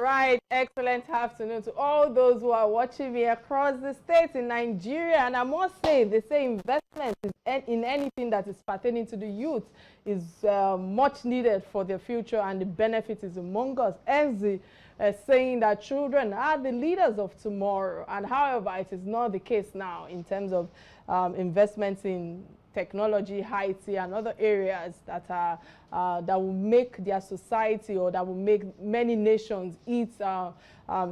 Right, excellent afternoon to all those who are watching me across the states in Nigeria. And I must say, they say investment in anything that is pertaining to the youth is much needed for their future, and the benefit is among us. Hence the saying that children are the leaders of tomorrow. And however, it is not the case now in terms of investments in technology, IT, and other areas that are that will make their society, or that will make many nations its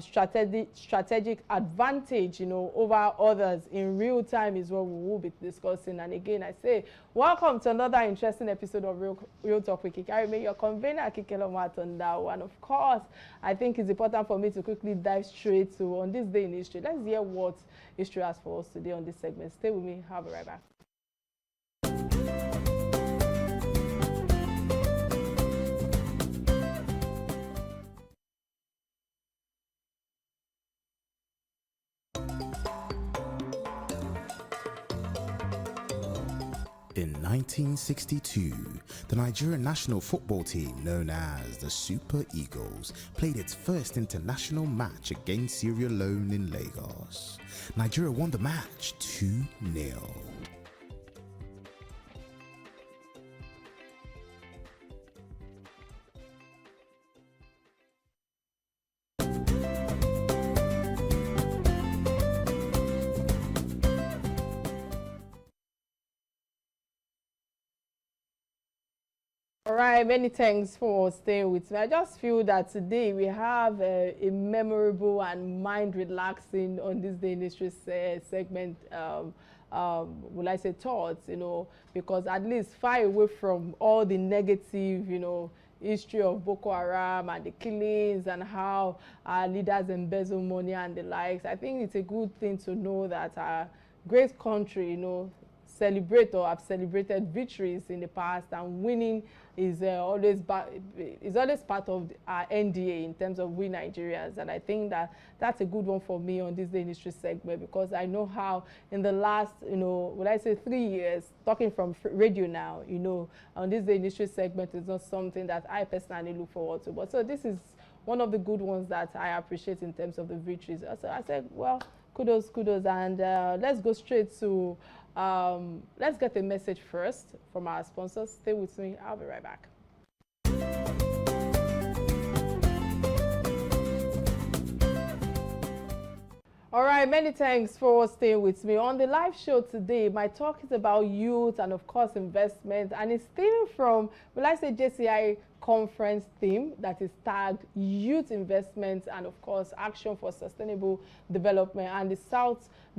strategic advantage, over others in real time is what we will be discussing. And again, I say welcome to another interesting episode of Real Talk with Kike. I remain your convener, Kike Atanda-Owo. And of course, I think it's important for me to quickly dive straight to on this day in history. Let's hear what history has for us today on this segment. Stay with me. I'll be right back. In 1962, the Nigerian national football team known as the Super Eagles played its first international match against Sierra Leone in Lagos. Nigeria won the match 2-0. All right, many thanks for staying with me. I just feel that today we have a memorable and mind-relaxing on this day in history segment. Will I say thoughts? Because at least far away from all the negative, history of Boko Haram and the killings and how our leaders embezzle money and the likes. I think it's a good thing to know that our great country, celebrate or have celebrated victories in the past, and winning is always part of our NDA in terms of we Nigerians. And I think that that's a good one for me on this day in history segment, because I know how in the last, would I say 3 years, talking from radio now, on this day in history segment is not something that I personally look forward to. But so this is one of the good ones that I appreciate in terms of the victories. So I said, well, kudos, and let's go straight to let's get a message first from our sponsors. Stay with me. I'll be right back. All right, many thanks for staying with me. On the live show today, my talk is about youth and, of course, investment. And it's stemming from, will I say, JCI conference theme that is tagged Youth Investment and, of course, Action for Sustainable Development. And the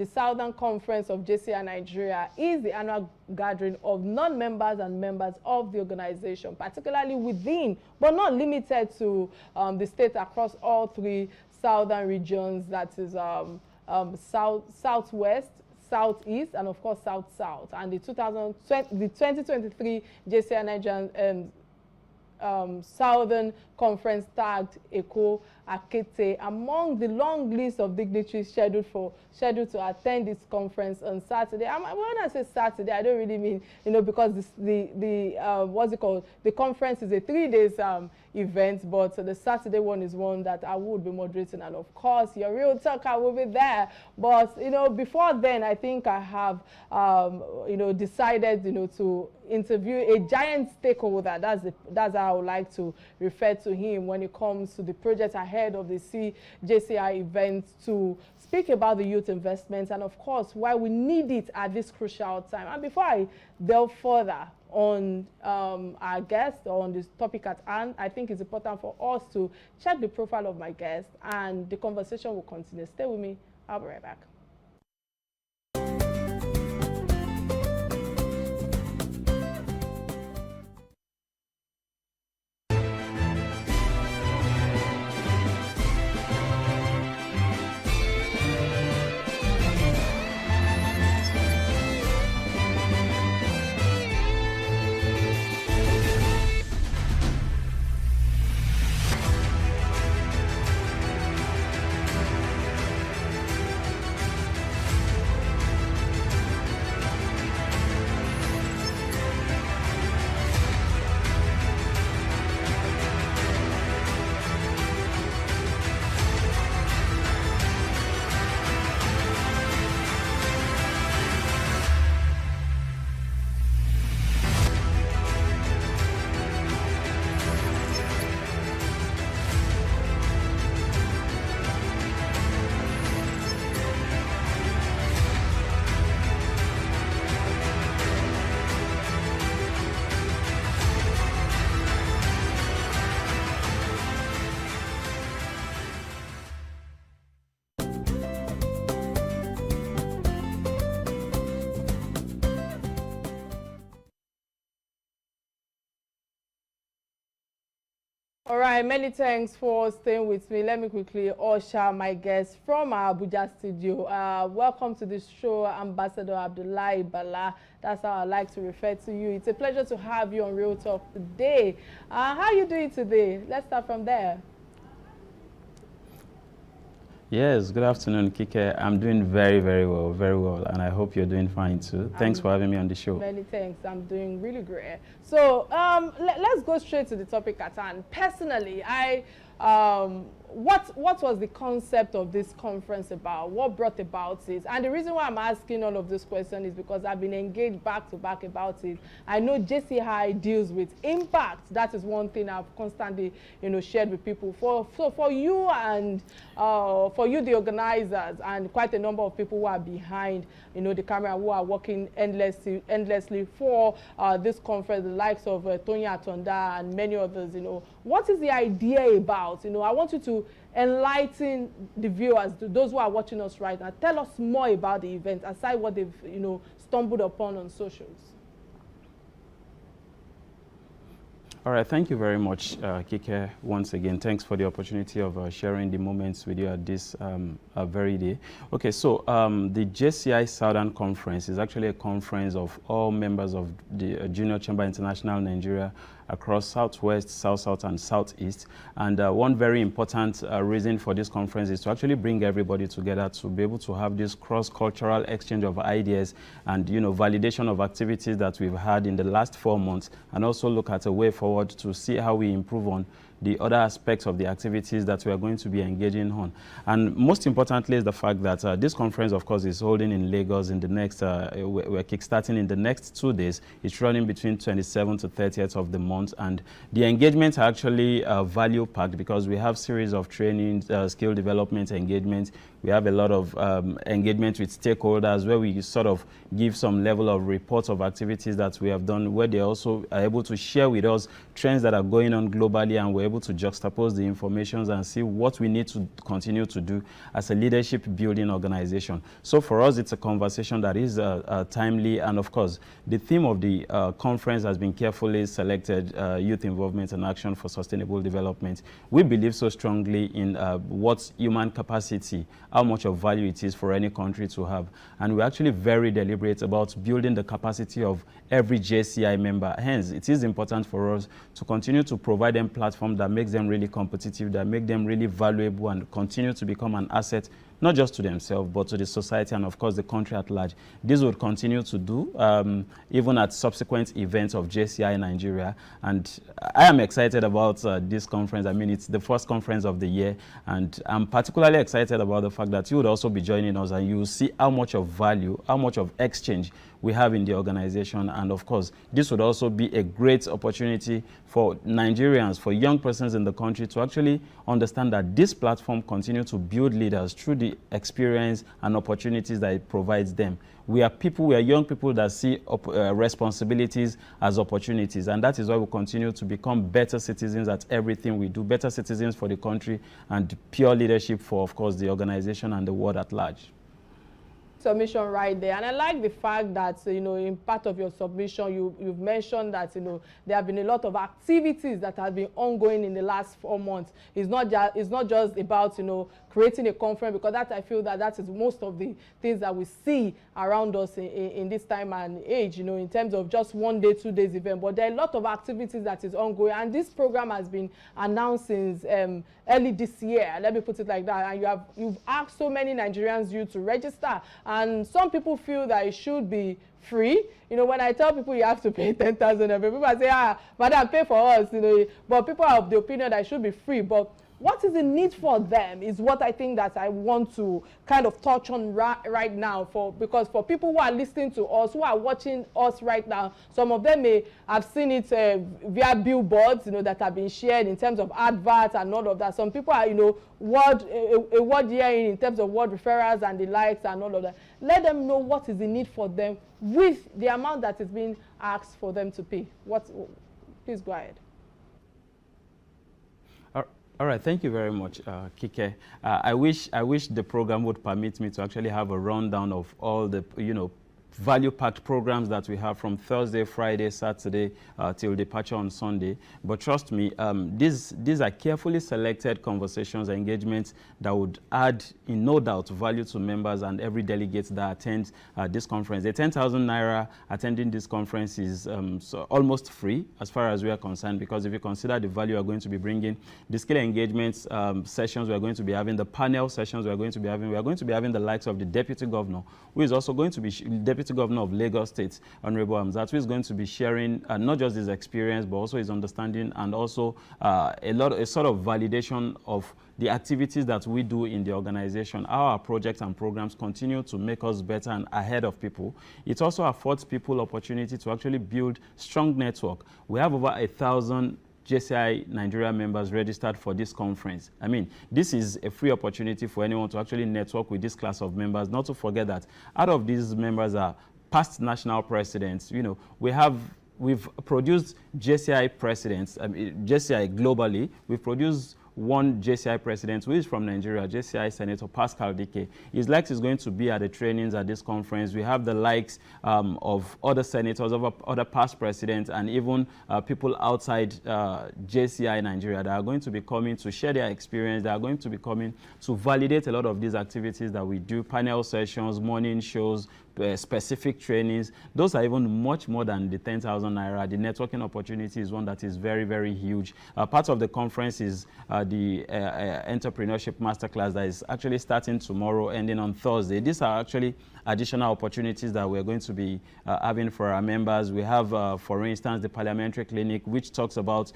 Southern Conference of JCI Nigeria is the annual gathering of non-members and members of the organization, particularly within, but not limited to, the state across all three southern regions, that is southwest, southeast, and of course south. And the 2023 JCI Nigerian Southern Conference tagged Eko Akete among the long list of dignitaries scheduled to attend this conference on Saturday. When I say Saturday, I don't really mean, because what's it called? The conference is a 3 days event, but the Saturday one is one that I would be moderating, and of course your real talker will be there. But before then, I think I have decided to interview a giant stakeholder. That's how I would like to refer to him when it comes to the project ahead of the JCI event, to speak about the youth investments and, of course, why we need it at this crucial time. And before I delve further on our guest, or on this topic at hand, I think it's important for us to check the profile of my guest, and the conversation will continue. Stay with me. I'll be right back. All right, many thanks for staying with me. Let me quickly usher my guest from our Abuja studio. Welcome to the show, Ambassador Abdullahi Bala. That's how I like to refer to you. It's a pleasure to have you on Real Talk today. How are you doing today? Let's start from there. Yes, good afternoon, Kike. I'm doing very, very well, and I hope you're doing fine too. Thanks for having me on the show. Many thanks. I'm doing really great. So let's go straight to the topic at hand. Personally, what was the concept of this conference about? What brought about it? And the reason why I'm asking all of this question is because I've been engaged back to back about it. I know JCI deals with impact. That is one thing I've constantly, shared with people. For you and for you, the organizers, and quite a number of people who are behind, the camera, who are working endlessly for this conference, the likes of Tonya Atanda and many others. What is the idea about? I want you to enlighten the viewers, those who are watching us right now. Tell us more about the event, aside what they've, stumbled upon on socials. All right, thank you very much, Kike. Once again, thanks for the opportunity of sharing the moments with you at this very day. Okay, so the JCI Southern Conference is actually a conference of all members of the Junior Chamber International Nigeria across Southwest, South, and Southeast. And one very important reason for this conference is to actually bring everybody together to be able to have this cross-cultural exchange of ideas and, validation of activities that we've had in the last 4 months, and also look at a way forward to see how we improve on the other aspects of the activities that we are going to be engaging on. And most importantly is the fact that this conference, of course, is holding in Lagos in the next, we're kickstarting in the next 2 days. It's running between 27th to 30th of the month. And the engagements are actually value-packed because we have series of training, skill development engagements. We have a lot of engagement with stakeholders where we sort of give some level of reports of activities that we have done, where they also are able to share with us trends that are going on globally, and we're able to juxtapose the information and see what we need to continue to do as a leadership building organization. So for us, it's a conversation that is timely, and of course, the theme of the conference has been carefully selected, youth involvement and action for sustainable development. We believe so strongly in what human capacity, how much of value it is for any country to have. And we're actually very deliberate about building the capacity of every JCI member. Hence, it is important for us to continue to provide them platforms that makes them really competitive, that make them really valuable, and continue to become an asset, not just to themselves, but to the society and, of course, the country at large. This would continue to do, even at subsequent events of JCI Nigeria. And I am excited about this conference. I mean, it's the first conference of the year, and I'm particularly excited about the fact that you would also be joining us, and you will see how much of value, how much of exchange we have in the organization. And of course, this would also be a great opportunity for Nigerians, for young persons in the country, to actually understand that this platform continues to build leaders through the experience and opportunities that it provides them. We are young people that see responsibilities as opportunities, and that is why we continue to become better citizens at everything we do, better citizens for the country, and pure leadership for, of course, the organization and the world at large. Submission right there, and I like the fact that in part of your submission you've mentioned that there have been a lot of activities that have been ongoing in the last 4 months. It's not just about creating a conference, because that I feel that is most of the things that we see around us in this time and age, in terms of just 1 day, 2 days event. But there are a lot of activities that is ongoing, and this program has been announced since early this year, let me put it like that. And you've asked so many Nigerians to register, and some people feel that it should be free. When I tell people you have to pay 10,000, people say, madam, pay for us, but people are of the opinion that it should be free. But what is the need for them is what I think that I want to kind of touch on right now, because for people who are listening to us, who are watching us right now, some of them may have seen it via billboards, that have been shared in terms of adverts and all of that. Some people are, word hearing in terms of word referrals and the likes and all of that. Let them know what is the need for them with the amount that is being asked for them to pay. Please go ahead. All right, thank you very much, Kike. I wish the program would permit me to actually have a rundown of all the, value-packed programs that we have from Thursday, Friday, Saturday, till departure on Sunday. But trust me, these are carefully selected conversations, engagements that would add, in no doubt, value to members and every delegate that attends this conference. The 10,000 naira attending this conference is so almost free as far as we are concerned, because if you consider the value we are going to be bringing, the skill engagements sessions we are going to be having, the panel sessions we are going to be having the likes of the Deputy Governor, who is also going to be Deputy Governor of Lagos State, Honorable Hamzat, who is going to be sharing not just his experience, but also his understanding, and also a sort of validation of the activities that we do in the organization. Our projects and programs continue to make us better and ahead of people. It also affords people opportunity to actually build strong network. We have over 1,000 JCI Nigeria members registered for this conference. I mean, this is a free opportunity for anyone to actually network with this class of members. Not to forget that out of these members are past national presidents. You know, we've produced JCI presidents, JCI globally. We've produced one JCI president who is from Nigeria, JCI Senator Pascal Kike. His likes is going to be at the trainings at this conference. We have the likes of other senators, of other past presidents, and even people outside JCI Nigeria that are going to be coming to share their experience. They are going to be coming to validate a lot of these activities that we do, panel sessions, morning shows, specific trainings. Those are even much more than the 10,000 naira. The networking opportunity is one that is very, very huge. Part of the conference is the entrepreneurship masterclass that is actually starting tomorrow, ending on Thursday. These are actually additional opportunities that we're going to be having for our members. We have, for instance, the parliamentary clinic, which talks about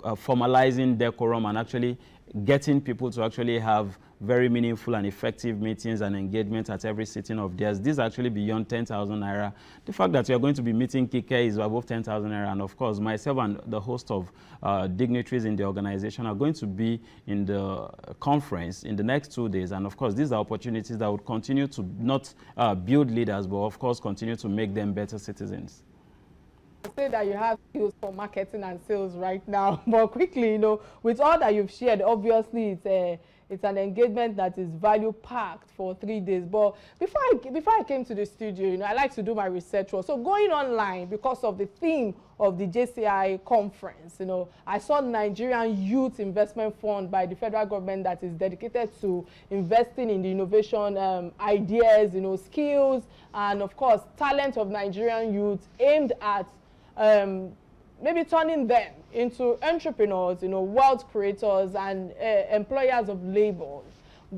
formalizing decorum and actually getting people to actually have very meaningful and effective meetings and engagement at every sitting of theirs. These are actually beyond 10,000 naira. The fact that you're going to be meeting Kike is above 10,000 naira. And of course, myself and the host of dignitaries in the organization are going to be in the conference in the next 2 days. And of course, these are opportunities that would continue to not build leaders, but of course, continue to make them better citizens. Say that you have skills for marketing and sales right now, but quickly, you know, with all that you've shared, obviously it's an engagement that is value packed for 3 days. But before I came to the studio, you know, I like to do my research. So going online, because of the theme of the JCI conference, you know, I saw Nigerian Youth Investment Fund by the federal government that is dedicated to investing in the innovation ideas, you know, skills, and of course talent of Nigerian youth, aimed at maybe turning them into entrepreneurs, you know, wealth creators and employers of labor.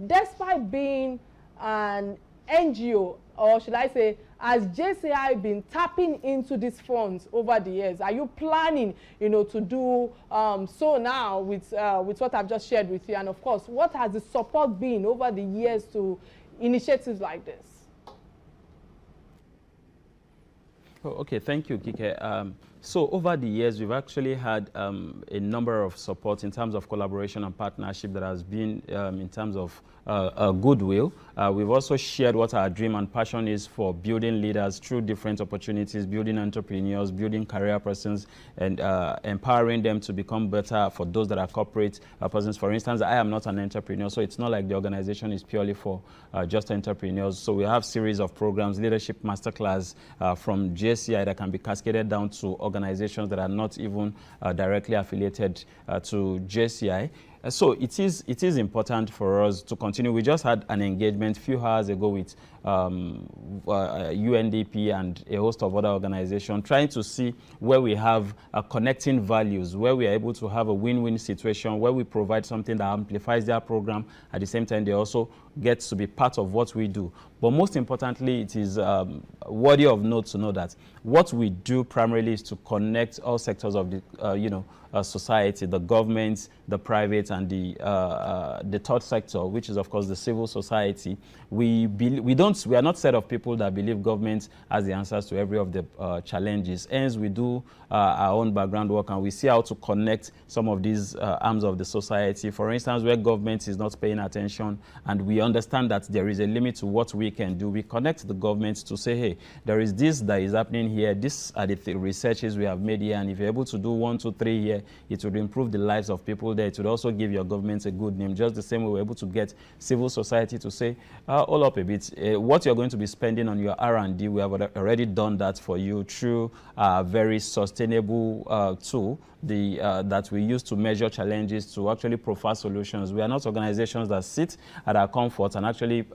Despite being an NGO, or should I say, has JCI been tapping into these funds over the years? Are you planning, you know, to do so now with what I've just shared with you? And of course, what has the support been over the years to initiatives like this? Oh, okay, thank you, Kike. So over the years, we've actually had a number of support in terms of collaboration and partnership that has been in terms of goodwill. We've also shared what our dream and passion is for building leaders through different opportunities, building entrepreneurs, building career persons, and empowering them to become better for those that are corporate persons. For instance, I am not an entrepreneur, so it's not like the organization is purely for just entrepreneurs. So we have series of programs, leadership masterclass from JCI that can be cascaded down to organizations that are not even directly affiliated to JCI. So it is important for us to continue. We just had an engagement a few hours ago with UNDP and a host of other organizations, trying to see where we have connecting values, where we are able to have a win-win situation, where we provide something that amplifies their program. At the same time, they also get to be part of what we do. But most importantly, it is worthy of note to know that what we do primarily is to connect all sectors of the society, the government, the private, and the third sector, which is of course the civil society. We are not set of people that believe government has the answers to every of the challenges. Hence, we do our own background work, and we see how to connect some of these arms of the society. For instance, where government is not paying attention, and we understand that there is a limit to what we can do, we connect the government to say, hey, there is this that is happening here. These are the researches we have made here, and if you're able to do 1, 2, 3 here, it would improve the lives of people there. It would also give your government a good name. Just the same way we're able to get civil society to say, hold up a bit, what you're going to be spending on your R&D, we have already done that for you through a very sustainable tool that we use to measure challenges, to actually profile solutions. We are not organizations that sit at our comfort and actually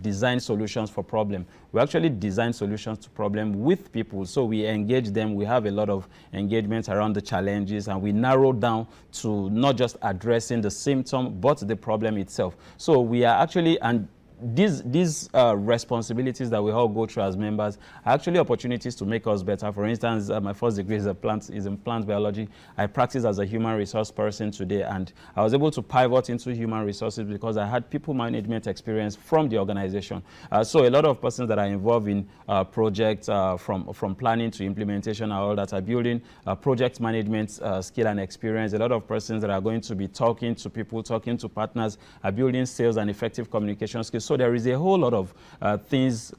design solutions for problem. We actually design solutions to problem with people. So we engage them. We have a lot of engagement around the challenges, and we narrow down to not just addressing the symptom, but the problem itself. So we are actually, and these responsibilities that we all go through as members are actually opportunities to make us better. For instance, my first degree is in plant biology. I practice as a human resource person today, and I was able to pivot into human resources because I had people management experience from the organization. So a lot of persons that are involved in projects from planning to implementation and all that are building project management skill and experience. A lot of persons that are going to be talking to people, talking to partners, are building sales and effective communication skills. So there is a whole lot of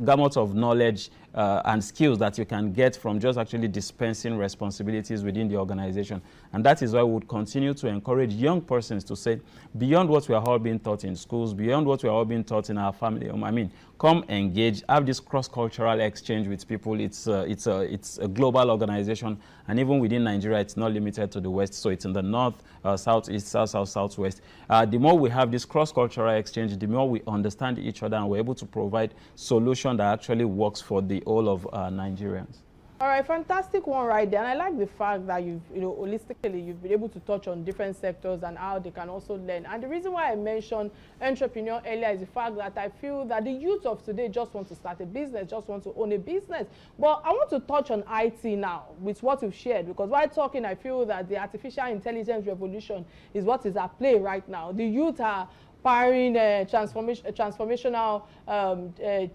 gamut of knowledge and skills that you can get from just actually dispensing responsibilities within the organization. And that is why we would continue to encourage young persons to say, beyond what we are all being taught in schools, beyond what we are all being taught in our family, come engage, have this cross-cultural exchange with people. It's a global organization, and even within Nigeria, it's not limited to the West. So it's in the North, Southeast, South, Southwest. The more we have this cross-cultural exchange, the more we understand each other, and we're able to provide solution that actually works for the whole of Nigerians. All right, fantastic one right there. And I like the fact that holistically, you've been able to touch on different sectors and how they can also learn. And the reason why I mentioned entrepreneur earlier is the fact that I feel that the youth of today just want to start a business, just want to own a business. But I want to touch on IT now with what you've shared, because while talking, I feel that the artificial intelligence revolution is what is at play right now. The youth are powering transformational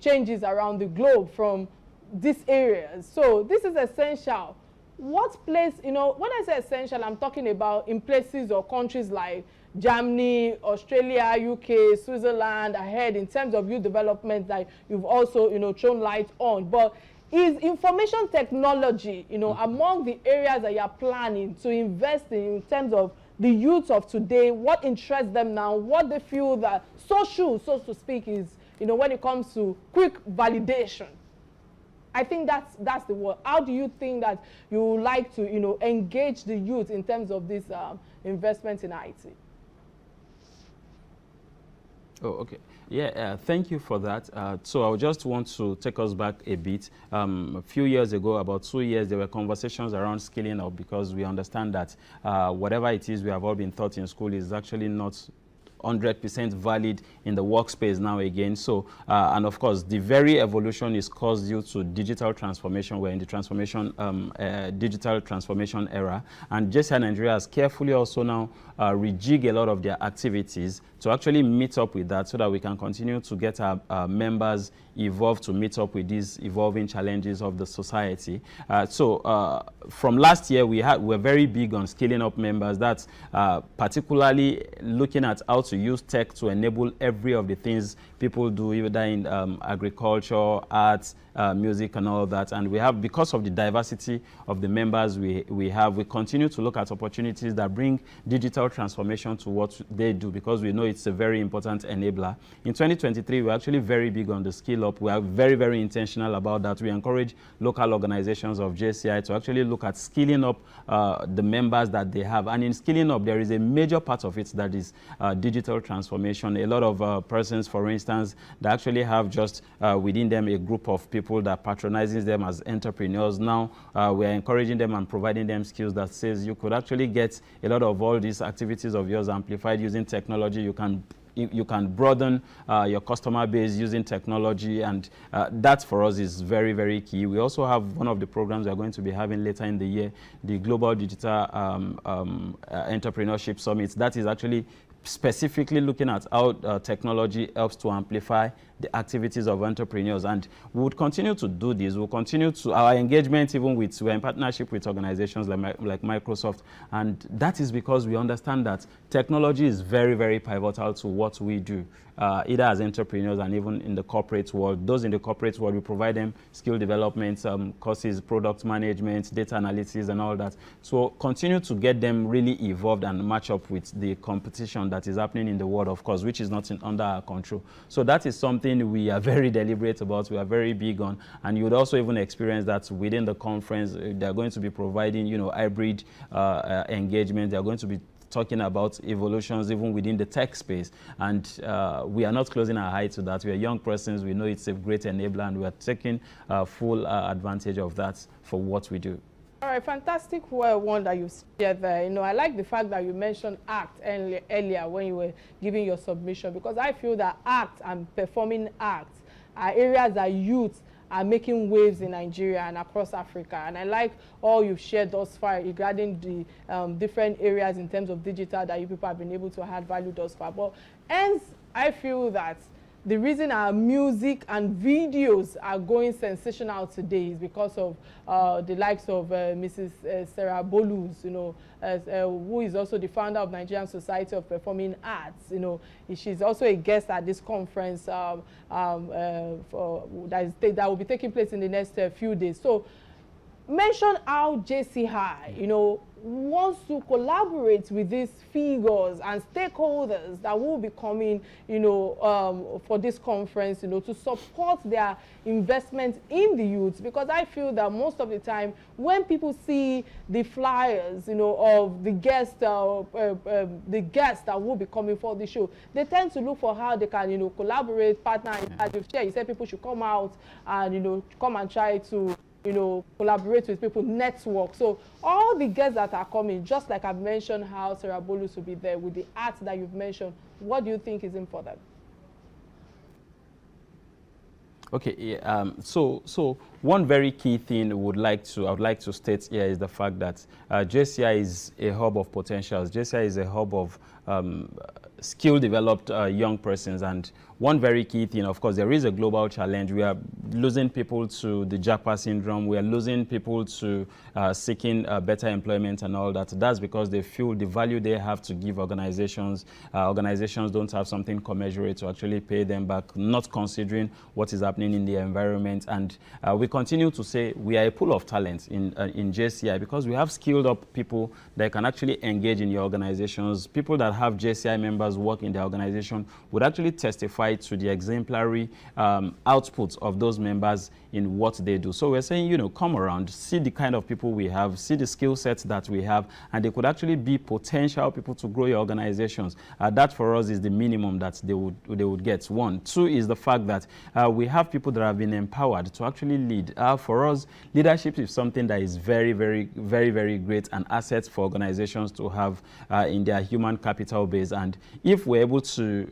changes around the globe from these areas. So this is essential. What place, when I say essential, I'm talking about in places or countries like Germany, Australia, UK, Switzerland, ahead in terms of youth development that you've also, thrown light on. But is information technology, among the areas that you're planning to invest in terms of the youth of today, what interests them now, what they feel that social, so to speak, is, when it comes to quick validation? I think that's the word. How do you think that you would like to, engage the youth in terms of this investment in IT? Oh, okay. Yeah, thank you for that. So I just want to take us back a bit. A few years ago, about 2 years, there were conversations around scaling up, because we understand that whatever it is we have all been taught in school is actually not 100% valid in the workspace now again. So, and of course, the very evolution is caused due to digital transformation. We're in the digital transformation era. And JCI Nigeria has carefully also now rejig a lot of their activities to actually meet up with that, so that we can continue to get our members evolve to meet up with these evolving challenges of the society. So from last year, we're very big on scaling up members. That's particularly looking at how to use tech to enable every of the things people do, either in agriculture, arts, music, and all that. And we have, because of the diversity of the members we continue to look at opportunities that bring digital transformation to what they do, because we know it's a very important enabler. In 2023, we're actually very big on the skill up. We are very, very intentional about that. We encourage local organizations of JCI to actually look at skilling up the members that they have. And in skilling up, there is a major part of it that is digital transformation. A lot of persons, for instance, that actually have just within them a group of people that patronizes them as entrepreneurs. Now we are encouraging them and providing them skills that says you could actually get a lot of all these activities of yours amplified using technology. You can broaden your customer base using technology, and that for us is very, very key. We also have one of the programs we are going to be having later in the year, the Global Digital Entrepreneurship Summit. That is actually specifically looking at how technology helps to amplify the activities of entrepreneurs. And we would continue to do this. We'll continue to, our engagement even with, we're in partnership with organizations like Microsoft. And that is because we understand that technology is very, very pivotal to what we do, either as entrepreneurs and even in the corporate world. Those in the corporate world, we provide them skill development courses, product management, data analysis, and all that. So continue to get them really evolved and match up with the competition that is happening in the world, of course, which is not under our control. So that is something we are very deliberate about, we are very big on, and you would also even experience that within the conference. They're going to be providing, you know, hybrid engagement. They're going to be talking about evolutions even within the tech space, and we are not closing our eye to that. We are young persons, we know it's a great enabler, and we are taking full advantage of that for what we do. All right, fantastic one that you shared there. You know, I like the fact that you mentioned ACT earlier when you were giving your submission, because I feel that ACT and performing ACT are areas that youth are making waves in Nigeria and across Africa. And I like all you've shared thus far regarding the different areas in terms of digital that you people have been able to add value thus far. But hence, I feel that the reason our music and videos are going sensational today is because of the likes of Mrs. Sarah Bolus, you know, who is also the founder of Nigerian Society of Performing Arts. You know, she's also a guest at this conference that will be taking place in the next few days. So, mention how JCI, you know, wants to collaborate with these figures and stakeholders that will be coming, you know, for this conference, you know, to support their investment in the youth. Because I feel that most of the time when people see the flyers, you know, of the guests that will be coming for the show, they tend to look for how they can, you know, collaborate, partner. As you've shared, you said people should come out and, you know, come and try to, you know, collaborate with people, network. So all the guests that are coming, just like I've mentioned how Sarah Bolus will be there with the art that you've mentioned, what do you think is in for them? Okay, yeah, so one very key thing I would like to state here is the fact that JCI is a hub of potentials. JCI is a hub of skill-developed young persons, and one very key thing, of course, there is a global challenge. We are losing people to the Japa syndrome. We are losing people to seeking better employment and all that. That's because they feel the value they have to give organizations. Organizations don't have something commensurate to actually pay them back, not considering what is happening in the environment. And we continue to say we are a pool of talent in JCI because we have skilled up people that can actually engage in your organizations. People that have JCI members work in their organization would actually testify to the exemplary outputs of those members in what they do. So we're saying, you know, come around, see the kind of people we have, see the skill sets that we have, and they could actually be potential people to grow your organizations. That for us is the minimum that they would get. One. Two is the fact that we have people that have been empowered to actually lead. For us, leadership is something that is very, very, very, very great, an asset for organizations to have in their human capital base. And if we're able to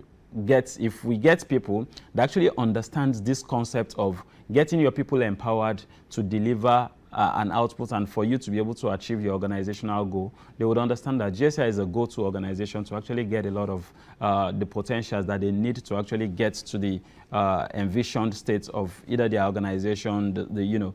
if we get people that actually understand this concept of getting your people empowered to deliver an output and for you to be able to achieve your organizational goal, they would understand that JCI is a go-to organization to actually get a lot of the potentials that they need to actually get to the envisioned state of either their organization, you know,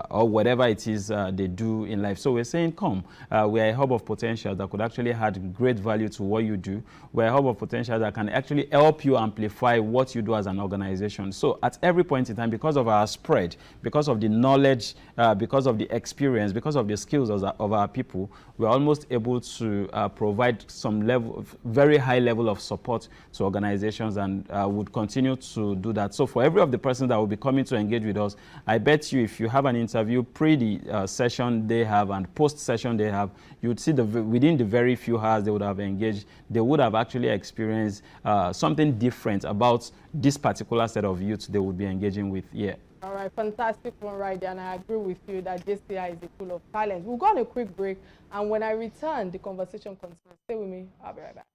or whatever it is they do in life. So we're saying, come, we are a hub of potential that could actually add great value to what you do. We're a hub of potential that can actually help you amplify what you do as an organization. So at every point in time, because of our spread, because of the knowledge, because of the experience, because of the skills of our people, we're almost able to provide some level, very high level of support to organizations, and would continue to do that. So for every of the persons that will be coming to engage with us, I bet you if you have an interview pre the session they have and post session they have, you would see within the very few hours they would have engaged, they would have actually experienced something different about this particular set of youth they would be engaging with. Yeah. All right, fantastic one right there, and I agree with you that JCI is a pool of talent. We'll go on a quick break, and when I return, the conversation continues. Stay with me. I'll be right back.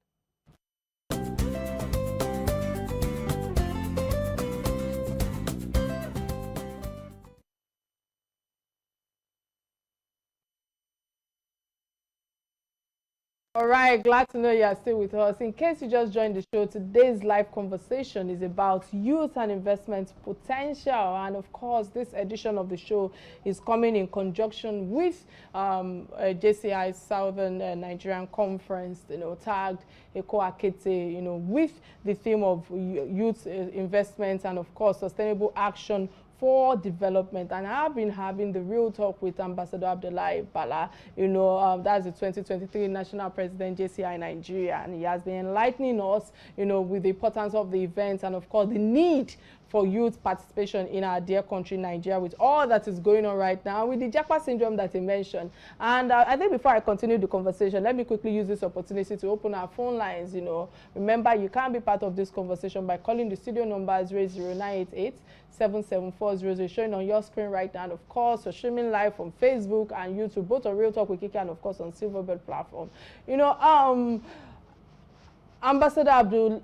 All right, glad to know you are still with us. In case you just joined the show, today's live conversation is about youth and investment potential. And of course, this edition of the show is coming in conjunction with JCI Southern Nigerian Conference, you know, tagged Eko Akete, you know, with the theme of youth investment and of course, sustainable action for development. And I have been having the real talk with Ambassador Abdullahi Bala, that's the 2023 National President, JCI Nigeria, and he has been enlightening us, with the importance of the event and of course the need for youth participation in our dear country, Nigeria, with all that is going on right now, with the Japa syndrome that he mentioned. And I think before I continue the conversation, let me quickly use this opportunity to open our phone lines. Remember, you can be part of this conversation by calling the studio numbers 0988-774-00, showing on your screen right now. And of course, we're streaming live on Facebook and YouTube, both on Real Talk with Kike and of course on Silverbird platform. Ambassador Abdulbala,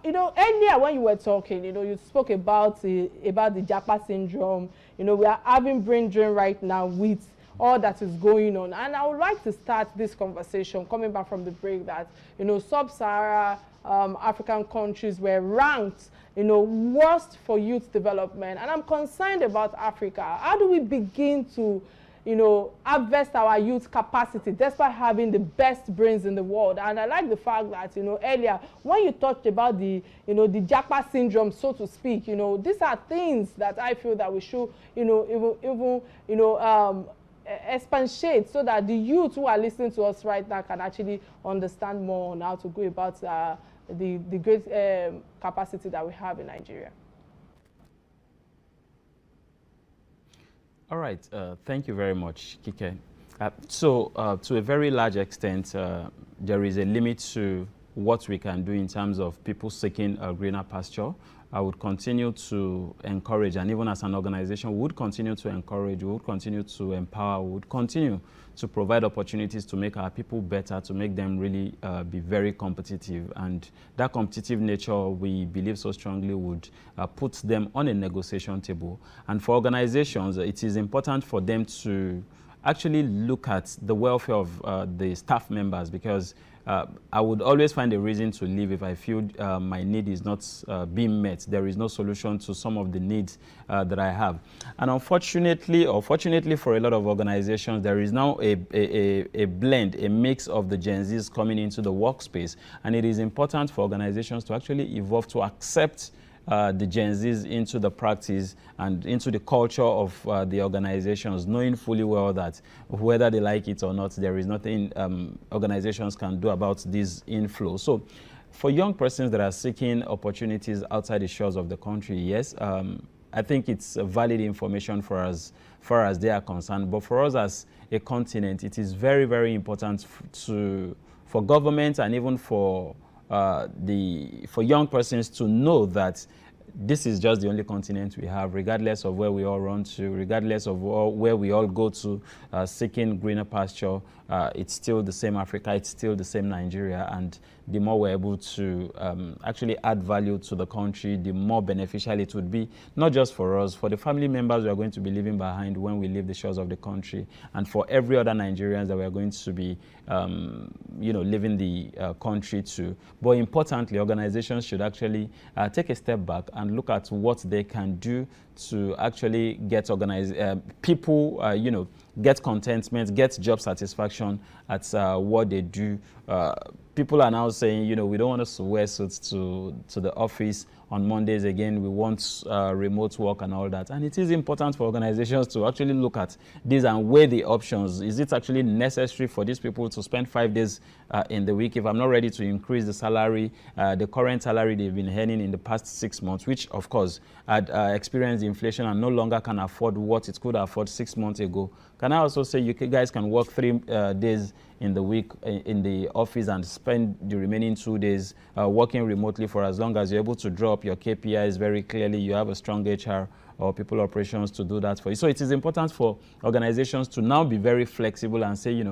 earlier when you were talking, you spoke about the Japa syndrome. We are having brain drain right now with all that is going on. And I would like to start this conversation coming back from the break that, sub-Sahara African countries were ranked, worst for youth development. And I'm concerned about Africa. How do we begin to harvest our youth capacity despite having the best brains in the world? And I like the fact that, earlier when you talked about the Japa syndrome, so to speak, these are things that I feel that we should, expatiate so that the youth who are listening to us right now can actually understand more on how to go about the great capacity that we have in Nigeria. All right, thank you very much, Kike. To a very large extent, there is a limit to what we can do in terms of people seeking a greener pasture. I would continue to encourage, and even as an organization, we would continue to encourage, we would continue to empower, we would continue to provide opportunities to make our people better, to make them really be very competitive. And that competitive nature, we believe so strongly, would put them on a negotiation table. And for organizations, it is important for them to actually look at the welfare of the staff members, because I would always find a reason to leave if I feel my need is not being met. There is no solution to some of the needs that I have. And unfortunately, or fortunately for a lot of organizations, there is now a blend, a mix of the Gen Zs coming into the workspace. And it is important for organizations to actually evolve to accept the Gen Zs into the practice and into the culture of the organizations, knowing fully well that whether they like it or not, there is nothing organizations can do about this inflow. So for young persons that are seeking opportunities outside the shores of the country, yes, I think it's valid information for as far as they are concerned. But for us as a continent, it is very, very important for government and even for young persons to know that this is just the only continent we have, regardless of where we all run to, regardless of where we all go to seeking greener pasture. It's still the same Africa, it's still the same Nigeria, and the more we're able to actually add value to the country, the more beneficial it would be, not just for us, for the family members we are going to be leaving behind when we leave the shores of the country, and for every other Nigerians that we are going to be leaving the country to. But importantly, organizations should actually take a step back and look at what they can do to actually get people, get contentment, get job satisfaction at what they do. People are now saying, we don't want to wear suits to the office on Mondays again. We want remote work and all that. And it is important for organizations to actually look at this and weigh the options. Is it actually necessary for these people to spend 5 days in the week if I'm not ready to increase the salary, the current salary they've been earning in the past 6 months, which of course had experienced inflation and no longer can afford what it could afford 6 months ago? Can I also say you guys can work 3 days in the week in the office and spend the remaining 2 days working remotely for as long as you're able to draw up your KPIs very clearly, you have a strong HR or people operations to do that for you. So it is important for organizations to now be very flexible and say,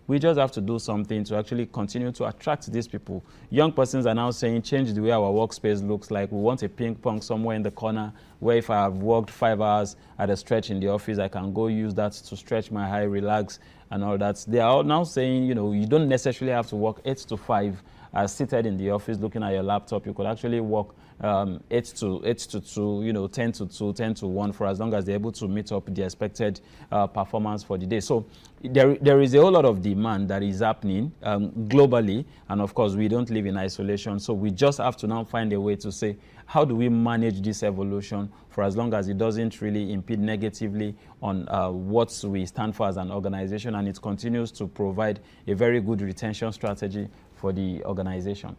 we just have to do something to actually continue to attract these people. Young persons are now saying, change the way our workspace looks like. We want a ping pong somewhere in the corner where if I have worked 5 hours at a stretch in the office, I can go use that to stretch my eye, relax and all that. They are now saying, you don't necessarily have to work 8 to 5 seated in the office looking at your laptop. You could actually work 8 to 2, 10 to 2, 10 to 1, for as long as they're able to meet up the expected performance for the day. So there is a whole lot of demand that is happening globally, and of course we don't live in isolation, so we just have to now find a way to say, how do we manage this evolution for as long as it doesn't really impede negatively on what we stand for as an organization, and it continues to provide a very good retention strategy for the organization.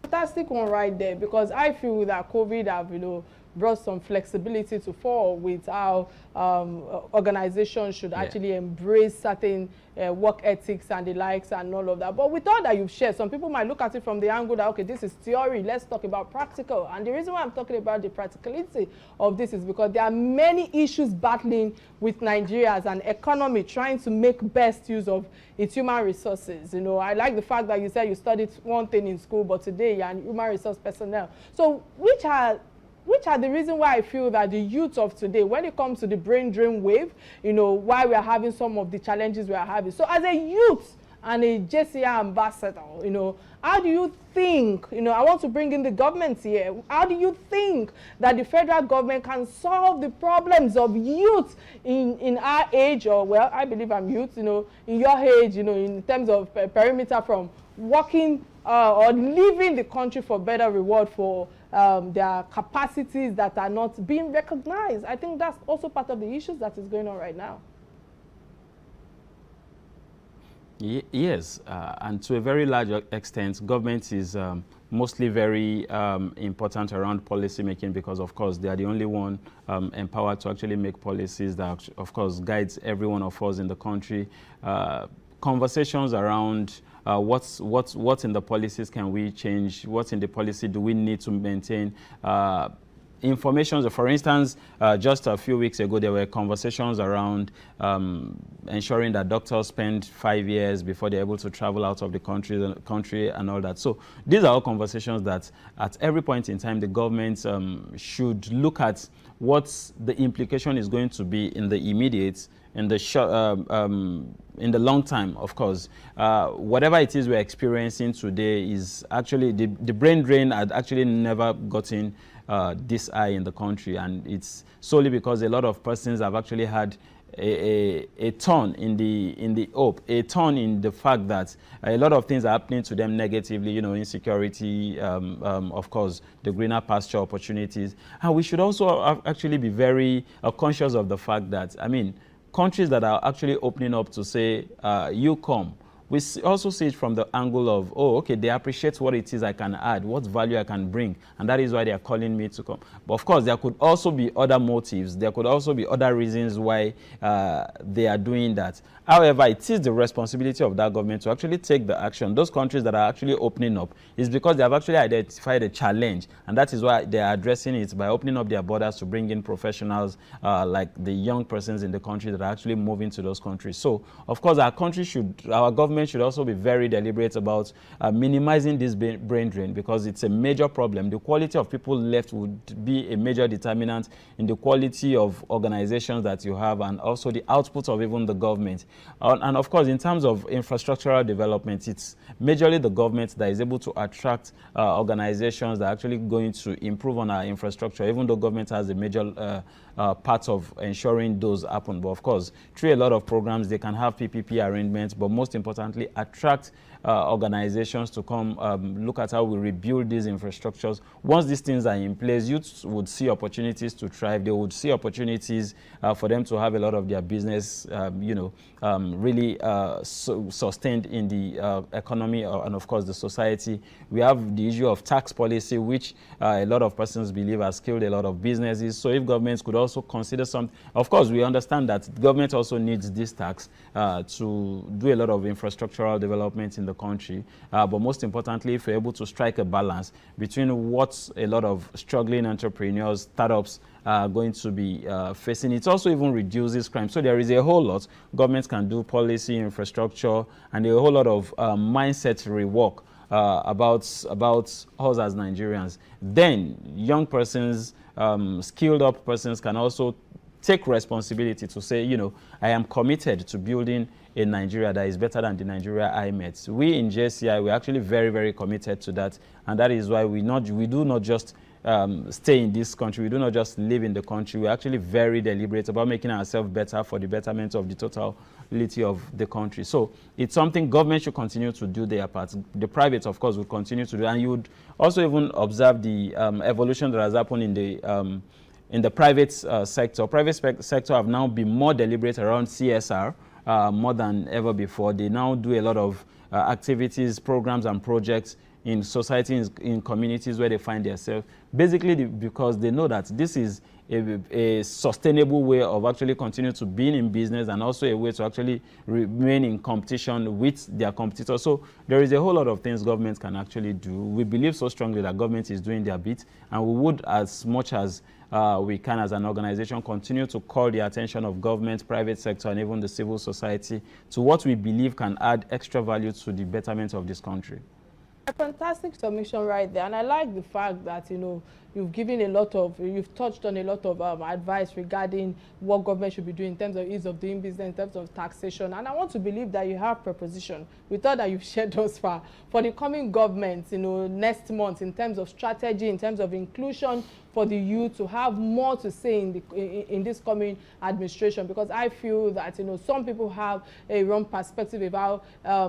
Fantastic one right there, because I feel that COVID have, brought some flexibility to fall with how organizations should actually embrace certain work ethics and the likes and all of that. But with all that you've shared, some people might look at it from the angle that, okay, this is theory, let's talk about practical. And the reason why I'm talking about the practicality of this is because there are many issues battling with Nigeria as an economy, trying to make best use of its human resources. I like the fact that you said you studied one thing in school, but today you're human resource personnel. So which are the reasons why I feel that the youth of today, when it comes to the brain drain wave, why we are having some of the challenges we are having. So as a youth and a JCI ambassador, how do you think, I want to bring in the government here, how do you think that the federal government can solve the problems of youth in our age, or, well, I believe I'm youth, in your age, in terms of perimeter from working or leaving the country for better reward for their capacities that are not being recognized? I think that's also part of the issues that is going on right now. Yes, and to a very large extent, government is mostly very important around policy making, because of course they are the only one empowered to actually make policies that of course guides every one of us in the country. Conversations around what's in the policies can we change, what's in the policy do we need to maintain, information. For instance, just a few weeks ago, there were conversations around ensuring that doctors spend 5 years before they're able to travel out of the country and all that. So these are all conversations that at every point in time, the government should look at what the implication is going to be in the immediate, in the short, in the long time, of course. Whatever it is we're experiencing today is actually, the brain drain had actually never gotten this high in the country, and it's solely because a lot of persons have actually had a turn in the hope, a turn in the fact that a lot of things are happening to them negatively, insecurity, of course, the greener pasture opportunities. And we should also actually be very conscious of the fact that, countries that are actually opening up to say, you come. We also see it from the angle of, oh, okay, they appreciate what it is I can add, what value I can bring, and that is why they are calling me to come. But of course, there could also be other motives. There could also be other reasons why they are doing that. However, it is the responsibility of that government to actually take the action. Those countries that are actually opening up is because they have actually identified a challenge, and that is why they are addressing it by opening up their borders to bring in professionals like the young persons in the country that are actually moving to those countries. So, of course, our government should also be very deliberate about minimizing this brain drain, because it's a major problem. The quality of people left would be a major determinant in the quality of organizations that you have, and also the output of even the government. And of course, in terms of infrastructural development, it's majorly the government that is able to attract organizations that are actually going to improve on our infrastructure, even though government has a major part of ensuring those happen. But of course, through a lot of programs, they can have PPP arrangements, but most importantly, attract organizations to come look at how we rebuild these infrastructures. Once these things are in place, youths would see opportunities to thrive. They would see opportunities for them to have a lot of their business, really sustained in the economy and of course the society. We have the issue of tax policy, which a lot of persons believe has killed a lot of businesses. So if governments could also consider something, of course we understand that government also needs this tax to do a lot of infrastructural development in the country, but most importantly, if we're able to strike a balance between what a lot of struggling entrepreneurs, startups are going to be facing, it also even reduces crime. So there is a whole lot governments can do: policy, infrastructure, and a whole lot of mindset rework about us as Nigerians. Then young persons, skilled up persons can also take responsibility to say, I am committed to building a Nigeria that is better than the Nigeria I met. We in JCI, we're actually very, very committed to that. And that is why we do not just stay in this country. We do not just live in the country. We're actually very deliberate about making ourselves better for the betterment of the totality of the country. So it's something government should continue to do their part. The private, of course, will continue to do. And you would also even observe the evolution that has happened in the private sector. Private sector have now been more deliberate around CSR more than ever before. They now do a lot of activities, programs, and projects in society, in communities where they find themselves, basically because they know that this is a sustainable way of actually continue to be in business, and also a way to actually remain in competition with their competitors. So there is a whole lot of things government can actually do. We believe so strongly that government is doing their bit, and we would, as much as we can as an organization, continue to call the attention of government, private sector, and even the civil society to what we believe can add extra value to the betterment of this country. A fantastic submission right there, and I like the fact that, you know, you've touched on a lot of advice regarding what government should be doing in terms of ease of doing business, in terms of taxation, and I want to believe that you have proposition with all that you've shared thus far for the coming government, you know, next month, in terms of strategy, in terms of inclusion for the youth to have more to say in this coming administration, because I feel that, you know, some people have a wrong perspective about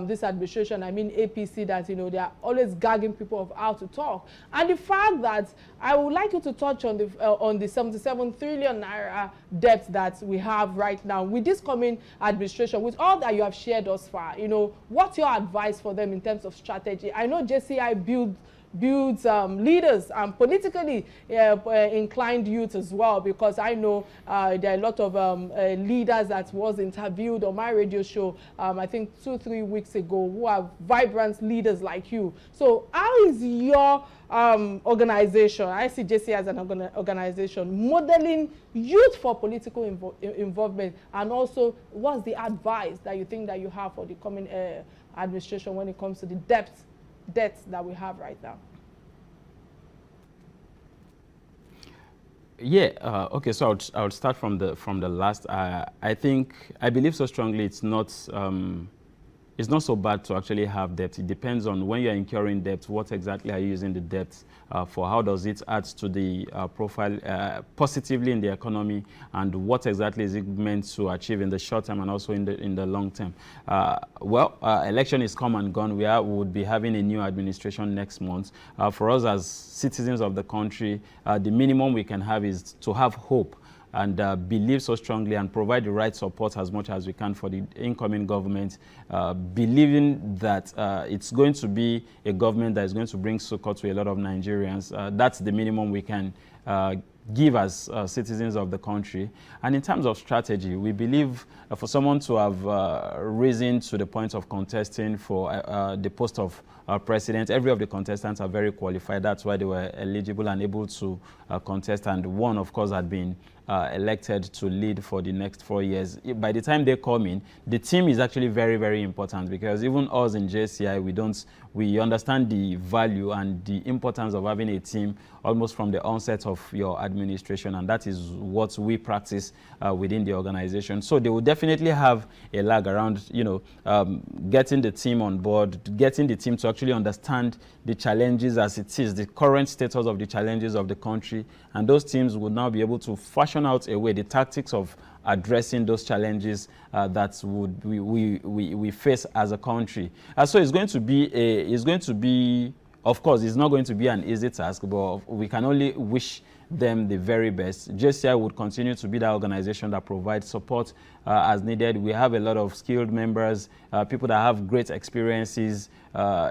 this administration. I mean APC, that, you know, they are always gagging people of how to talk, and the fact that I would like you to touch on the 77 trillion naira debt that we have right now with this coming administration, with all that you have shared thus far. You know, what's your advice for them in terms of strategy? I know JCI builds leaders and politically inclined youth as well, because I know there are a lot of leaders that was interviewed on my radio show, I think 2-3 weeks ago, who are vibrant leaders like you. So how is your organization, I see JCI as an organization, modeling youth for political involvement, and also what's the advice that you think that you have for the coming administration when it comes to the debts that we have right now? Yeah. Okay. So I would start from the last. I believe so strongly it's not so bad to actually have debt. It depends on when you're incurring debt, what exactly are you using the debt for? How does it add to the profile positively in the economy, and what exactly is it meant to achieve in the short term and also in the long term? Election is come and gone. We would be having a new administration next month. For us as citizens of the country, the minimum we can have is to have hope and believe so strongly and provide the right support as much as we can for the incoming government, believing that it's going to be a government that is going to bring succor to a lot of Nigerians. That's the minimum we can give as citizens of the country. And in terms of strategy, we believe for someone to have risen to the point of contesting for the post of president, every of the contestants are very qualified. That's why they were eligible and able to contest, and one, of course, had been elected to lead for the next 4 years. By the time they come in, the team is actually very, very important, because even us in JCI, we understand the value and the importance of having a team almost from the onset of your administration, and that is what we practice within the organization. So they will definitely have a lag around, you know, getting the team on board, getting the team to actually understand the challenges as it is, the current status of the challenges of the country, and those teams will now be able to fashion out a way, the tactics of addressing those challenges that we face as a country. So it's going to be, of course, it's not going to be an easy task, but we can only wish them the very best. JCI would continue to be the organization that provides support as needed. We have a lot of skilled members, people that have great experiences,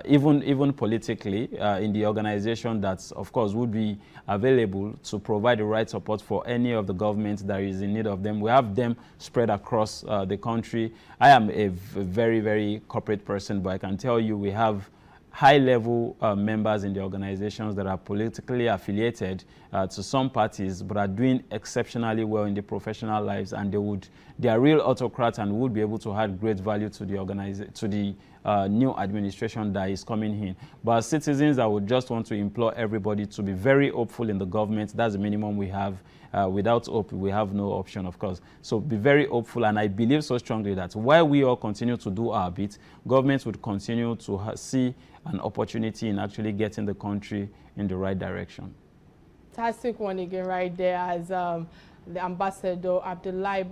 even politically in the organization, that of course would be available to provide the right support for any of the government that is in need of them. We have them spread across the country. I am a very, very corporate person, but I can tell you we have high-level members in the organizations that are politically affiliated to some parties, but are doing exceptionally well in their professional lives, and they are real autocrats and would be able to add great value to the new administration that is coming in. But as citizens, I would just want to implore everybody to be very hopeful in the government. That's the minimum we have. Without hope, we have no option, of course. So be very hopeful, and I believe so strongly that while we all continue to do our bit, governments would continue to see an opportunity in actually getting the country in the right direction. fantastic one again right there as the ambassador Abdullahi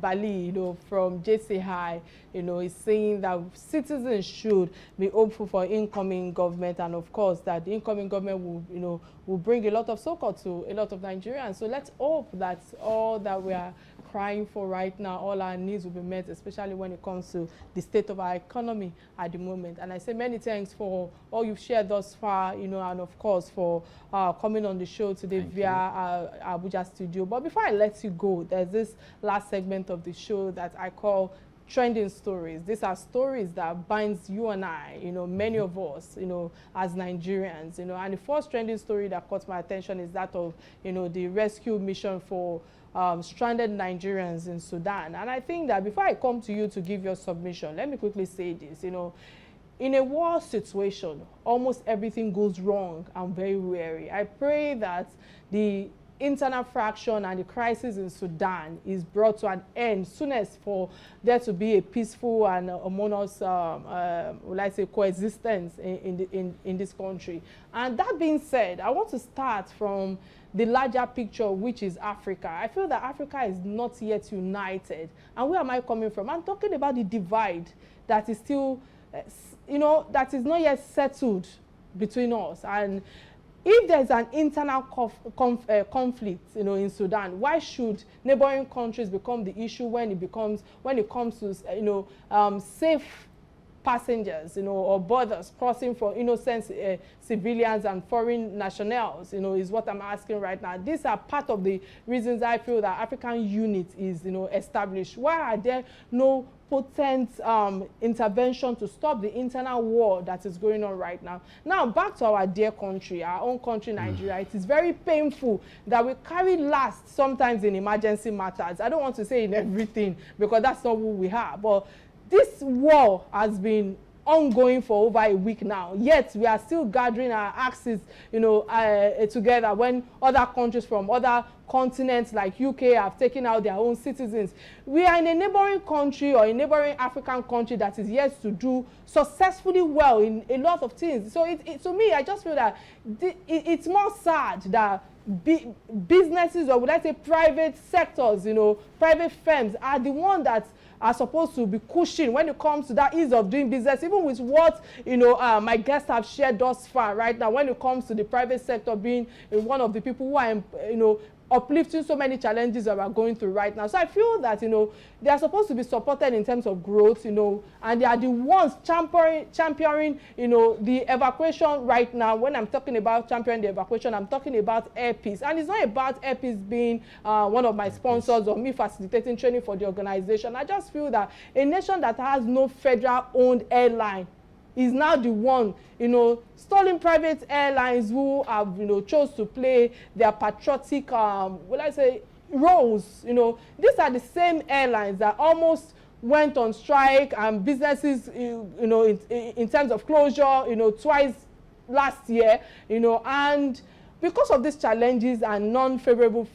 Bali, from JCI, is saying that citizens should be hopeful for incoming government, and of course that the incoming government will bring a lot of succor to a lot of Nigerians. So let's hope that all that we are crying for right now, all our needs will be met, especially when it comes to the state of our economy at the moment. And I say many thanks for all you've shared thus far, and of course for coming on the show today via our Abuja studio. But before I let you go, there's this last segment of the show that I call trending stories. These are stories that binds you and I, many of us, as Nigerians, and the first trending story that caught my attention is that of, the rescue mission for stranded Nigerians in Sudan. And I think that before I come to you to give your submission, let me quickly say this, in a war situation, almost everything goes wrong. I'm very wary. I pray that the internal fraction and the crisis in Sudan is brought to an end soonest for there to be a peaceful and harmonious, will I say, coexistence in this country. And that being said, I want to start from the larger picture, which is Africa. I feel that Africa is not yet united. And where am I coming from? I'm talking about the divide that is still, that is not yet settled between us. And if there's an internal conflict, in Sudan, why should neighboring countries become the issue when it comes to, safe passengers, or borders crossing for innocent civilians and foreign nationals, is what I'm asking right now. These are part of the reasons I feel that African unit is, established. Why are there no potent intervention to stop the internal war that is going on right now? Now, back to our dear country, our own country, Nigeria. It is very painful that we carry last sometimes in emergency matters. I don't want to say in everything because that's not who we are, but this war has been ongoing for over a week now, yet we are still gathering our axes, together when other countries from other continents like UK have taken out their own citizens. We are in a neighboring country or a neighboring African country that is yet to do successfully well in a lot of things. So to me, I just feel that it's more sad that businesses, or would I say private sectors, private firms are the ones that are supposed to be cushioned when it comes to that ease of doing business, even with what my guests have shared thus far right now, when it comes to the private sector being one of the people who are uplifting so many challenges that we're going through right now. So I feel that they are supposed to be supported in terms of growth, and they are the ones championing the evacuation right now. When I'm talking about championing the evacuation, I'm talking about Air Peace. And it's not about Air Peace being one of my sponsors or me facilitating training for the organization. I just feel that a nation that has no federal owned airline is now the one, stalling private airlines who have, chose to play their patriotic, will I say, roles. These are the same airlines that almost went on strike, and businesses, in terms of closure, twice last year, and because of these challenges and non-favorable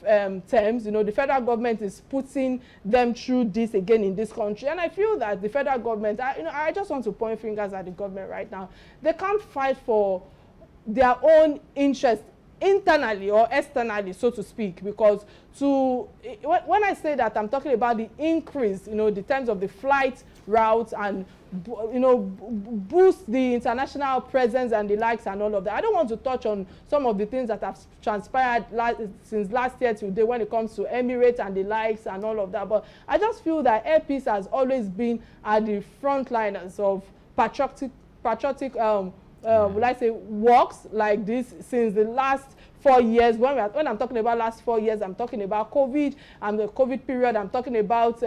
terms, the federal government is putting them through this again in this country. And I feel that the federal government, I just want to point fingers at the government right now. They can't fight for their own interest internally or externally, so to speak, because when I say that, I'm talking about the increase, the terms of the flight routes and boost the international presence and the likes and all of that. I don't want to touch on some of the things that have transpired since last year to today when it comes to Emirates and the likes and all of that, but I just feel that Air Peace has always been at the frontliners of patriotic will I say works like this since the last 4 years. When I'm talking about last 4 years, I'm talking about COVID and the COVID period. I'm talking about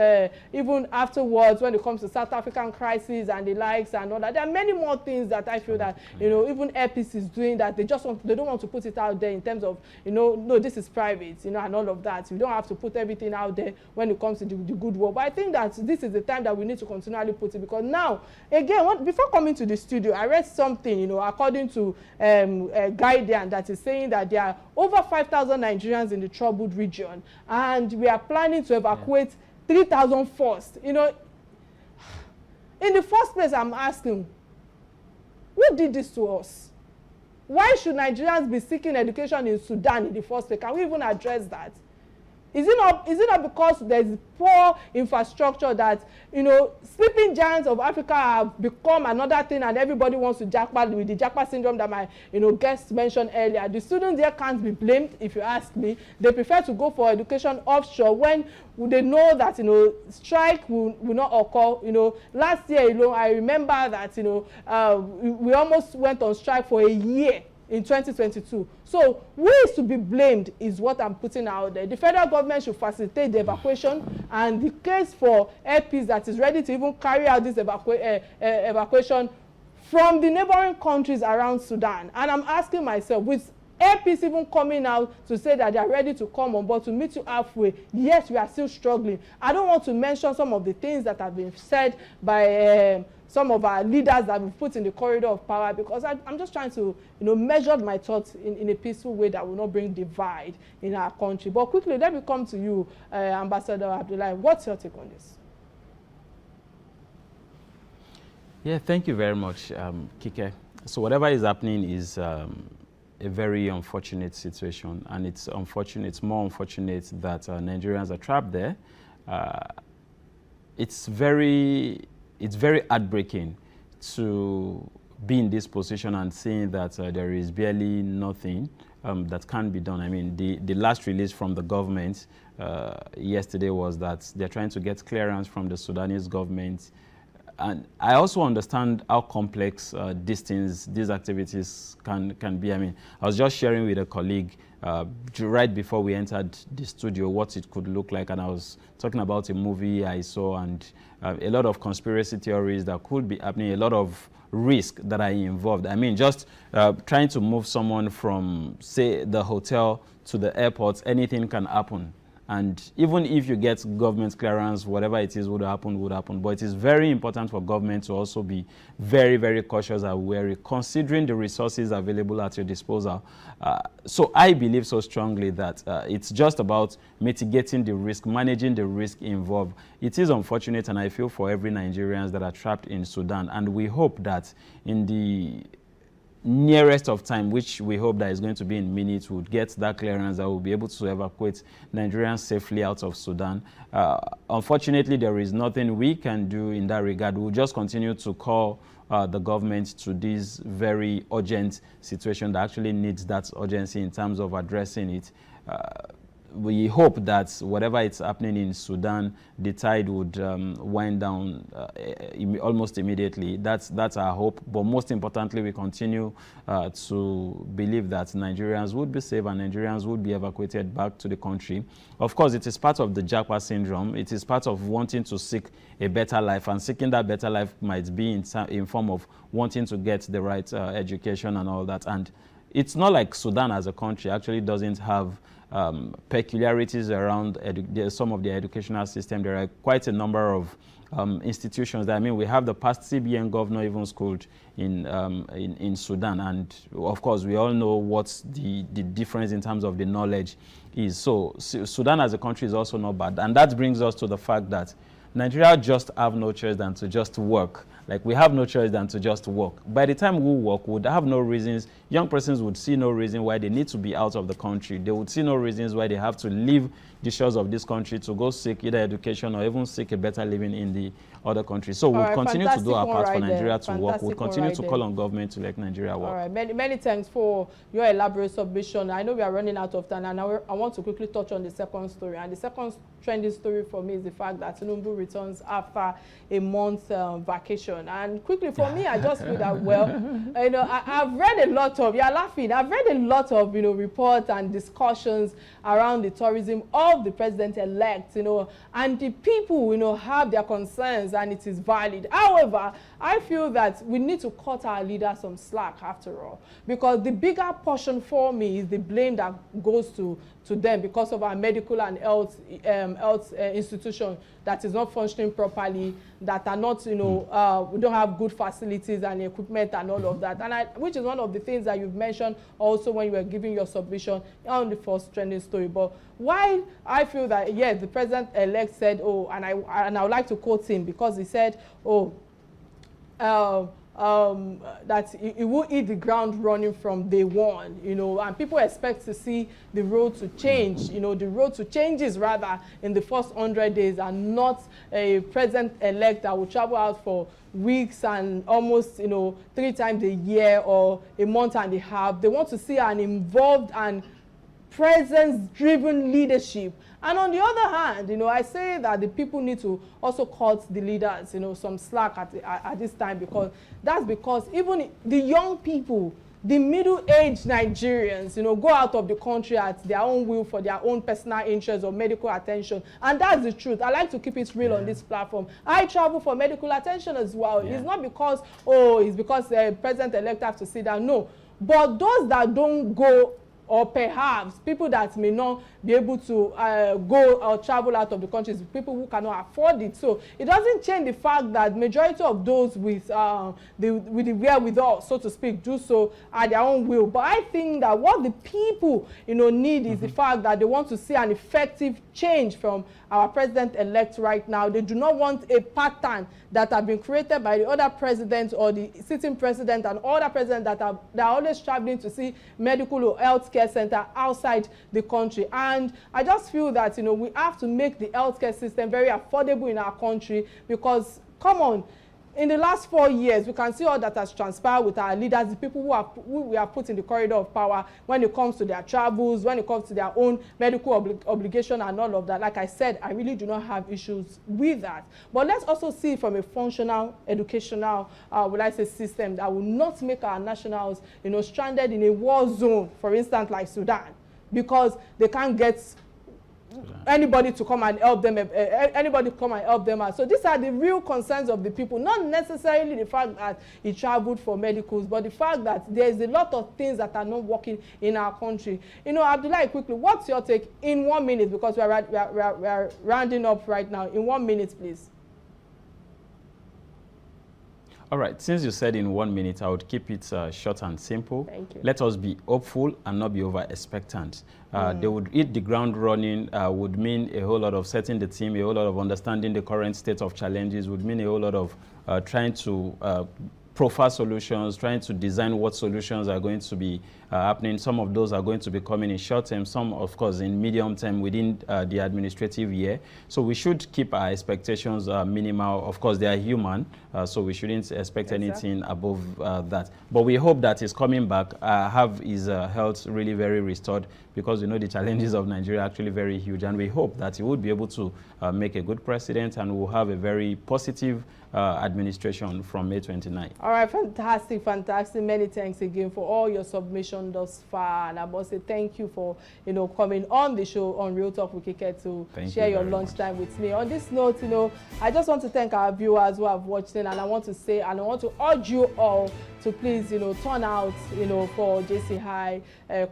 even afterwards when it comes to South African crisis and the likes and all that. There are many more things that I feel that even Air Peace is doing that they don't want to put it out there in terms of no, this is private, and all of that. You don't have to put everything out there when it comes to the good work. But I think that this is the time that we need to continually put it, because now again, before coming to the studio, I read something according to Guardian that is saying that there are over 5,000 Nigerians in the troubled region, and we are planning to evacuate 3,000 first. In the first place, I'm asking, who did this to us? why should Nigerians be seeking education in Sudan in the first place? Can we even address that? Is it not because there's poor infrastructure that, you know, sleeping giants of Africa have become another thing and everybody wants to jackpot with the jackpot syndrome that my, you know, guest mentioned earlier? The students there can't be blamed, if you ask me. They prefer to go for education offshore when they know that, you know, strike will not occur. You know, last year, you know, I remember that, you know, we almost went on strike for a year in 2022. So who is to be blamed is what I'm putting out there. The federal government should facilitate the evacuation, and the case for airpeace that is ready to even carry out this evacuation from the neighboring countries around Sudan. And I'm asking myself, with airpeace even coming out to say that they are ready to come on board to meet you halfway, yes, we are still struggling. I don't want to mention some of the things that have been said by some of our leaders that we've put in the corridor of power, because I'm just trying to, you know, measure my thoughts in a peaceful way that will not bring divide in our country. But quickly, let me come to you, Ambassador Abdullahi. What's your take on this? Yeah, thank you very much, Kike. So whatever is happening is a very unfortunate situation, and it's unfortunate. It's more unfortunate that Nigerians are trapped there. It's very heartbreaking to be in this position and seeing that there is barely nothing that can be done. I mean, the last release from the government yesterday was that they're trying to get clearance from the Sudanese government. And I also understand how complex these activities can be. I mean, I was just sharing with a colleague right before we entered the studio what it could look like, and I was talking about a movie I saw and a lot of conspiracy theories that could be happening, a lot of risk that are involved. I mean, just trying to move someone from, say, the hotel to the airport, anything can happen. And even if you get government clearance, whatever it is would happen. But it is very important for government to also be very, very cautious and wary, considering the resources available at your disposal. So I believe so strongly that it's just about mitigating the risk, managing the risk involved. It is unfortunate, and I feel for every Nigerians that are trapped in Sudan. And we hope that in the nearest of time, which we hope that is going to be in minutes, would get that clearance that will be able to evacuate Nigerians safely out of Sudan. Unfortunately, there is nothing we can do in that regard. We'll just continue to call the government to this very urgent situation that actually needs that urgency in terms of addressing it. We hope that whatever is happening in Sudan, the tide would wind down almost immediately. That's our hope. But most importantly, we continue to believe that Nigerians would be safe and Nigerians would be evacuated back to the country. Of course, it is part of the jackpot syndrome. It is part of wanting to seek a better life, and seeking that better life might be in form of wanting to get the right education and all that. And it's not like Sudan as a country actually doesn't have peculiarities around some of the educational system. There are quite a number of institutions. I mean, we have the past CBN governor even schooled in Sudan, and of course we all know what's the difference in terms of the knowledge is. So Sudan as a country is also not bad, and that brings us to the fact that Nigeria just have no choice than to just work. Like, we have no choice than to just work. By the time we work, we would have no reasons. Young persons would see no reason why they need to be out of the country. They would see no reasons why they have to leave the shores of this country to go seek either education or even seek a better living in the other countries. So we'll continue to do our part for Nigeria to work. We'll continue to call on government to let Nigeria work. All right, many thanks for your elaborate submission. I know we are running out of time, and I want to quickly touch on the second story. And the second trending story for me is the fact that Tinubu returns after a month vacation. And quickly for me, I just feel that, well, you know, I've read a lot of, you're laughing, I've read a lot of, you know, reports and discussions around the tourism of the president-elect, you know, and the people, you know, have their concerns, and it is valid. However, I feel that we need to cut our leaders some slack after all, because the bigger portion for me is the blame that goes to them because of our medical and health institution that is not functioning properly, that are not, you know, we don't have good facilities and equipment and all of that, and which is one of the things that you've mentioned also when you were giving your submission on the first trending story. But why I feel that, yes, the president-elect said, oh, and I would like to quote him, because he said, oh, that it will hit the ground running from day one, you know, and people expect to see the road to change, you know, the road to changes rather in the first 100 days, and not a president-elect that will travel out for weeks and almost, you know, 3 times a year or a month and a half. They want to see an involved and presence-driven leadership. And on the other hand, you know, I say that the people need to also cut the leaders, you know, some slack at this time, because that's because even the young people, the middle-aged Nigerians, you know, go out of the country at their own will for their own personal interests or medical attention. And that's the truth. I like to keep it real on this platform. I travel for medical attention as well. It's not because, oh, it's because the president-elect have to sit down. No. But those that don't go, or perhaps people that may not be able to go or travel out of the country, people who cannot afford it. So it doesn't change the fact that majority of those with the wherewithal, so to speak, do so at their own will. But I think that what the people, you know, need is the fact that they want to see an effective change from our president-elect right now. They do not want a pattern that have been created by the other president or the sitting president and other presidents that are always traveling to see medical or healthcare center outside the country. And I just feel that, you know, we have to make the healthcare system very affordable in our country, because, come on, in the last 4 years, we can see all that has transpired with our leaders, the people who we have put in the corridor of power when it comes to their travels, when it comes to their own medical obligation and all of that. Like I said, I really do not have issues with that. But let's also see from a functional, educational, system that will not make our nationals, you know, stranded in a war zone, for instance, like Sudan, because they can't get anybody to come and help them, out. So these are the real concerns of the people, not necessarily the fact that he traveled for medicals, but the fact that there's a lot of things that are not working in our country. You know, Abdullah, quickly, what's your take in 1 minute, because we are rounding up right now. In 1 minute, please. All right, since you said in 1 minute, I would keep it short and simple. Thank you. Let us be hopeful and not be over-expectant. They would hit the ground running, would mean a whole lot of setting the team, a whole lot of understanding the current state of challenges, would mean a whole lot of trying to profile solutions, trying to design what solutions are going to be happening. Some of those are going to be coming in short term, some of course in medium term within the administrative year. So we should keep our expectations minimal. Of course, they are human, so we shouldn't expect anything above that. But we hope that he's coming back, have his health really very restored, because you know the challenges of Nigeria are actually very huge, and we hope that he would be able to make a good president, and we'll have a very positive administration from May 29. All right, fantastic, fantastic. Many thanks again for all your submission thus far, and I must say thank you for, you know, coming on the show on Real Talk with Kike to share your lunchtime with me. On this note, you know, I just want to thank our viewers who have watched in, and I want to say, and I want to urge you all to please, you know, turn out, you know, for JCI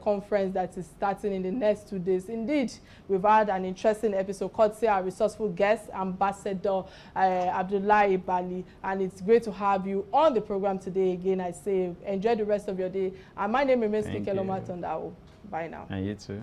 conference that is starting in the next 2 days. Indeed, we've had an interesting episode, courtesy our resourceful guest, Ambassador Abdullah Bali, and it's great to have you on the program today again. I say enjoy the rest of your day, and my name remains Kike Atanda-Owo. Bye now. And you too.